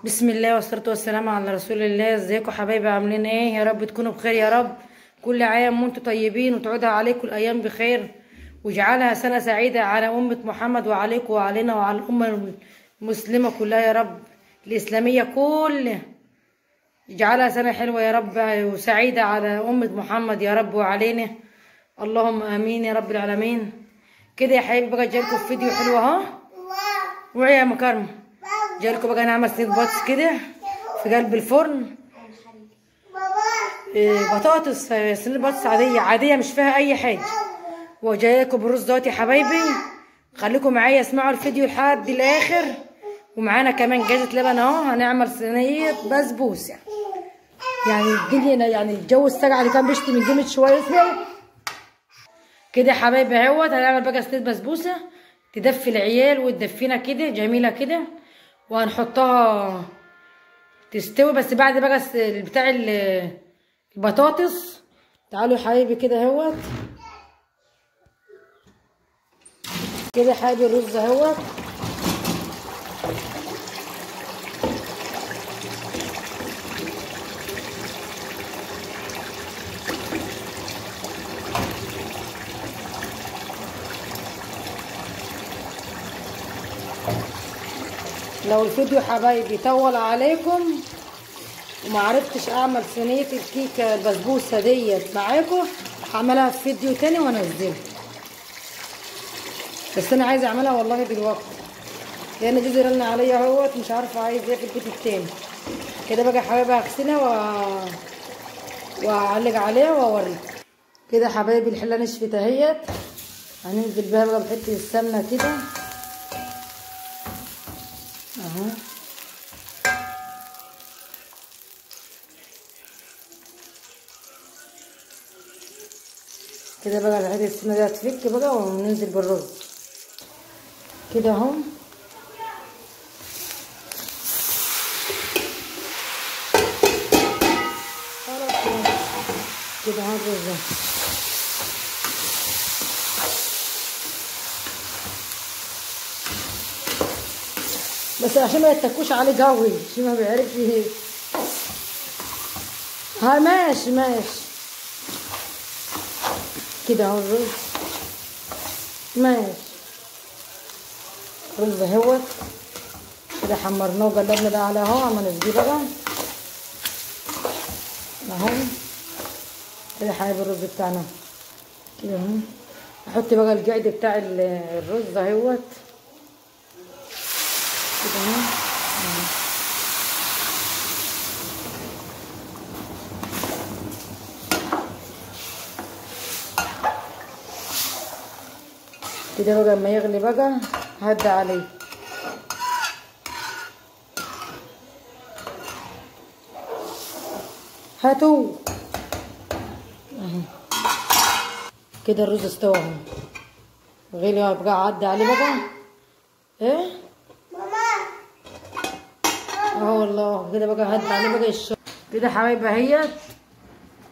بسم الله والصلاة والسلام على رسول الله. ازيكم حبايبي؟ عاملين ايه؟ يا رب تكونوا بخير يا رب. كل عام وانتم طيبين وتعودها عليكم الايام بخير، واجعلها سنة سعيدة على أمة محمد وعليكم وعلينا وعلى الأمة المسلمة كلها يا رب، الإسلامية كلها. اجعلها سنة حلوة يا رب وسعيدة على أمة محمد يا رب وعلينا، اللهم آمين يا رب العالمين. كده يا حبايبي بقى جايلكم في فيديو حلو اهو. وعي يا مكرمة، جايلكم بقى نعمل صينية بطاطس كده في قلب الفرن. بطاطس، صينية بطاطس عادية عادية مش فيها أي حاجة. وجايلكم بالرز دوت يا حبايبي، خليكم معايا اسمعوا الفيديو لحد الآخر. ومعانا كمان جازة لبن اهو، هنعمل صينية بسبوسة. يعني الدنيا يعني الجو الساقع اللي كان بيشتي من جامد شوية كده يا حبايبي اهوت. هنعمل بقى صينية بسبوسة تدفي العيال وتدفينا كده جميلة كده، وهنحطها تستوي بس بعد بقى بتاع البطاطس. تعالوا يا حبايبي كده اهوت، كده يا حبايبي الرز اهوت. لو الفيديو حبايبي طول عليكم وما عرفتش اعمل صينيه الكيكه البسبوسه ديت معاكم، هعملها في فيديو تاني وانزلها. بس انا عايزه اعملها والله دلوقتي، لان جوزي رن عليا اهوت مش عارفه عايز ايه في البيت التاني. كده بقى يا حبايبي هغسلها واعلق عليها واوريكم. كده يا حبايبي الحله نشفت اهيت، هننزل بيها بقى بحته السمنه كده اهو. كده بقى الحته السمنه دي هتفك بقى، وننزل بالرز كده اهو. كده اهو الرز بس عشان ما يتكوش عليه قوي، عشان ما بيعرفش ايه. ها ماشي ماشي كده اهو الرز ماشي. رز اهوت كده حمرناه وقلبنا ده على اهو، عملنا نسقيه بقى اهو. كده حبايب الرز بتاعنا كده اهو. احط بقى القعد بتاع الرز اهوت كده اهو. كده بقى لما يغلي بقى هدي عليه. هاتوا اهو كده الرز استوى اهو، غلي بقى عدي عليه بقى ايه اهو والله. كده بقى هدي عليه بقى الشغل كده يا حبايبي اهيت.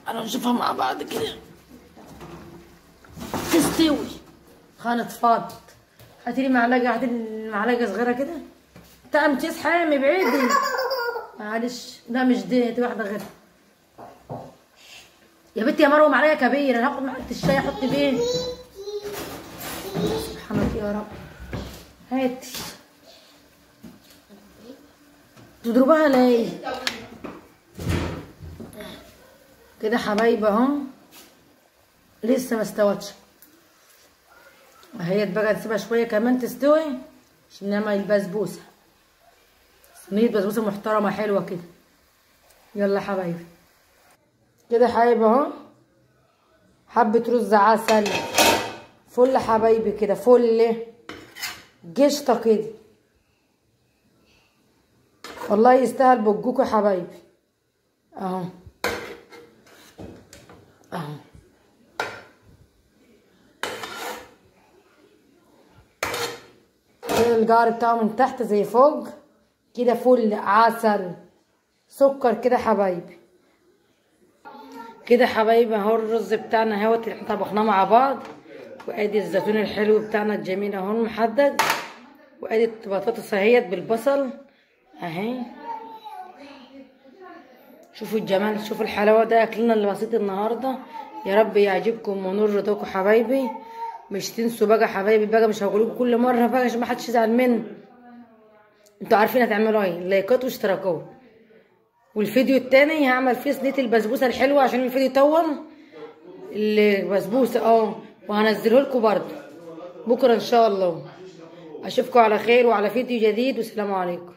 انا نشوفها مع بعض كده تستوي. خانت فاضت. هاتيلي معلقه، هاتيلي معلقه صغيره كده. طعم تشيز حامي بعيدي معلش. لا مش دي، دي واحده غيرها يا بنتي يا مروه. معلقه كبيره، انا هاخد معلقه الشاي احط فين. سبحانك يا رب. هاتي تضربها ليه كده حبايبي اهو. لسه ما استوتش اهيت بقى، نسيبها شويه كمان تستوي عشان نعمل البسبوسه. صينيه بسبوسه محترمه حلوه كده. يلا يا حبايبي كده حبايبي اهو. حبه رز عسل فل حبايبي كده، فل قشطه كده والله يستاهل بوجوكوا يا حبايبي اهو اهو. كده الجار بتاعه من تحت زي فوق كده، فل عسل سكر كده حبايبي. كده حبايبي اهو الرز بتاعنا اهوت اللي احنا طبخناه مع بعض، وادي الزيتون الحلو بتاعنا الجميل اهو المحدد وادي البطاطس اهيت بالبصل اهي. شوفوا الجمال، شوفوا الحلاوه. ده اكلنا اللي بسيط النهارده، يا رب يعجبكم ونور رضاكم حبايبي. مش تنسوا بقى حبايبي بقى، مش هقولكم كل مره بقى عشان ما حدش يزعل مني. انتوا عارفين هتعملوا ايه، لايكات واشتراكات. والفيديو التاني هعمل فيه صينيه البسبوسه الحلوه عشان الفيديو يطول. البسبوسه وهنزله لكم برضه بكره ان شاء الله. اشوفكم على خير وعلى فيديو جديد، والسلام عليكم.